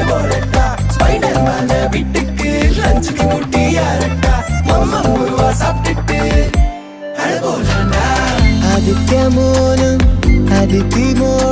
போடட்டா ஸ்பைடர்மேன வீட்டுக்கு லஞ்சுக்கு குட்டி யாரட்டா மம்மா முருவா சாப்பிட்டுட்டு அழ போலண்டா அதுக்கு மோனம் அதுக்கு மோனம்